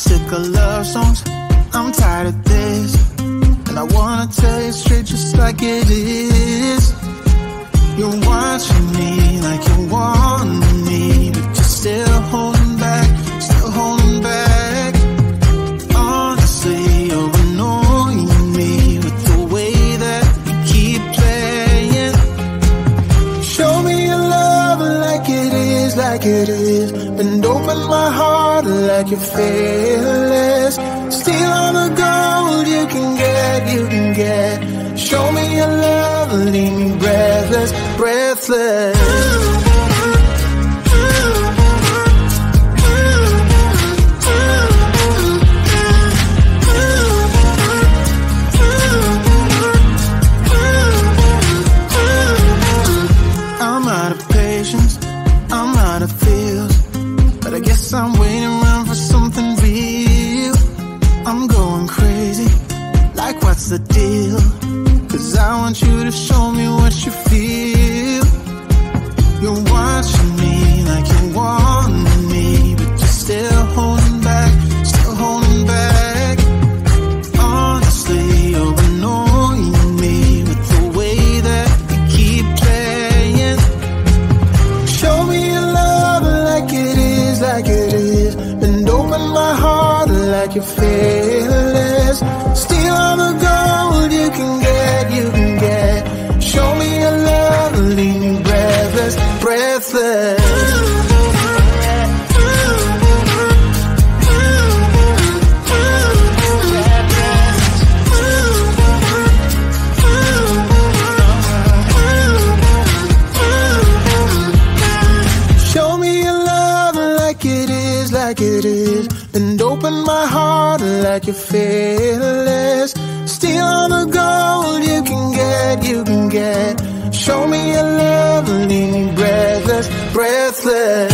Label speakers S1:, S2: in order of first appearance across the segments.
S1: sick of love songs, I'm tired of this, and I wanna tell you straight just like it is. You're watching me like you want me, but you're still holding back, still holding back. Honestly, you're annoying me with the way that you keep playing. Show me your love like it is, like it is. Bend open my heart like you're fearless. Steal all the gold you can get, you can get. Show me your love, leave me breathless, breathless. I'm out of patience, I'm out of feels, but I guess I'm waiting around for something real. I'm going crazy, like what's the deal? 'Cause I want you to show me what you feel. You're watching me like you want me, but you're still holding back, still holding back. Honestly, you're annoying me with the way that you keep playing. Show me your love like it is, like it is. Bend open my heart like you're fearless. Steal all the gold you can get, you can get. Show me your love, leave me breathless, breathless. Show me your love like it is, like it is. And open my heart like you're fearless. Steal all the gold you can get, you can get. Show me your love, leave me breathless, breathless.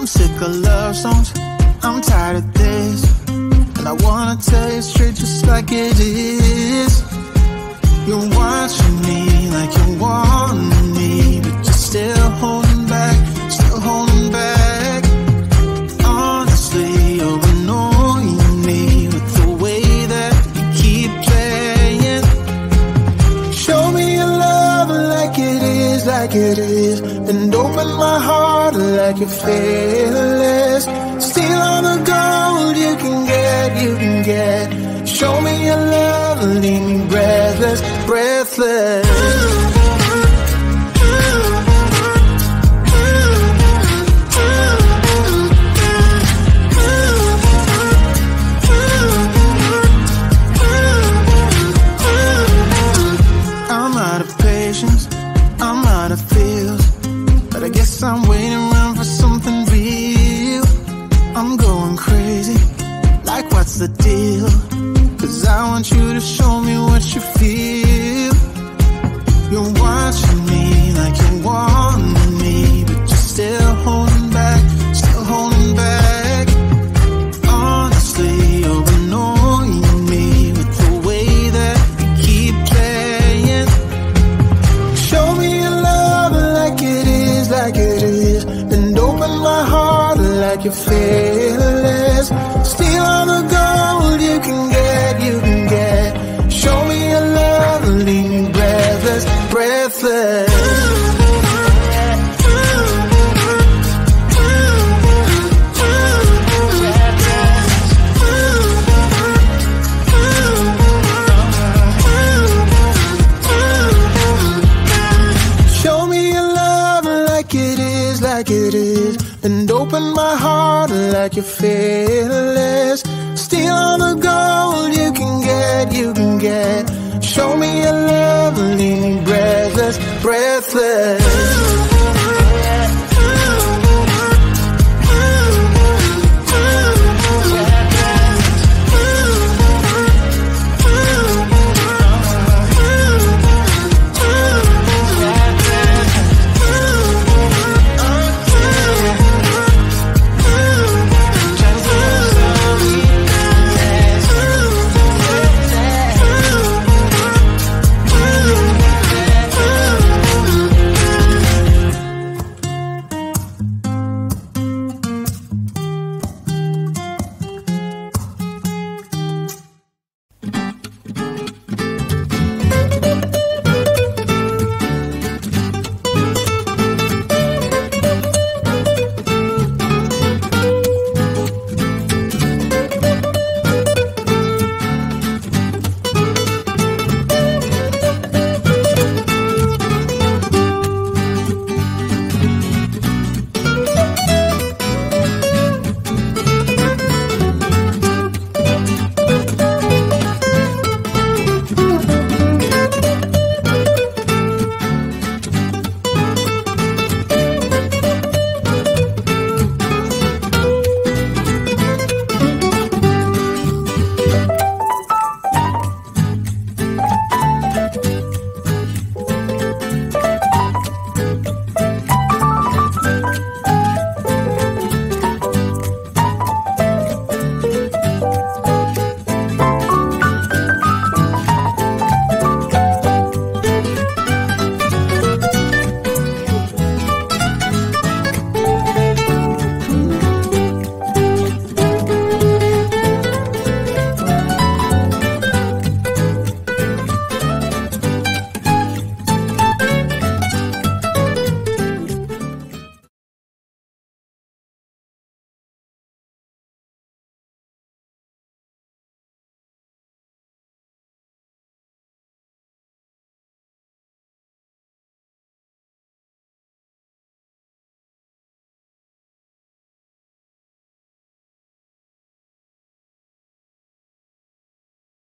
S1: sick of love songs, I'm tired of this, and I wanna tell you straight just like it is. You're watching me like you want me, but you're still holding back, still holding back. Honestly, you're annoying me with the way that you keep playing. Show me your love like it is, like it is, and open my heart like you're fearless. Steal all the gold you can get, you can get. Show me your love, leave me breathless, breathless. I'm out of patience, I'm out of feels, but I guess I'm waiting around for something real. I'm going crazy, like what's the deal? 'Cause I want you to show me what you feel. You're watching me like you want me, but you're still holding back, still holding back. Honestly, you're annoying me with the way that you keep playing. Show me your love like it is, and open my heart like you're fearless. Steal all the gold you can get, you can get. Show me your love, leave me breathless, breathless. Show me your love like it is, and open my heart like you're fearless. Steal all the gold you can get, you can get. Show me your love, leave me breathless, breathless.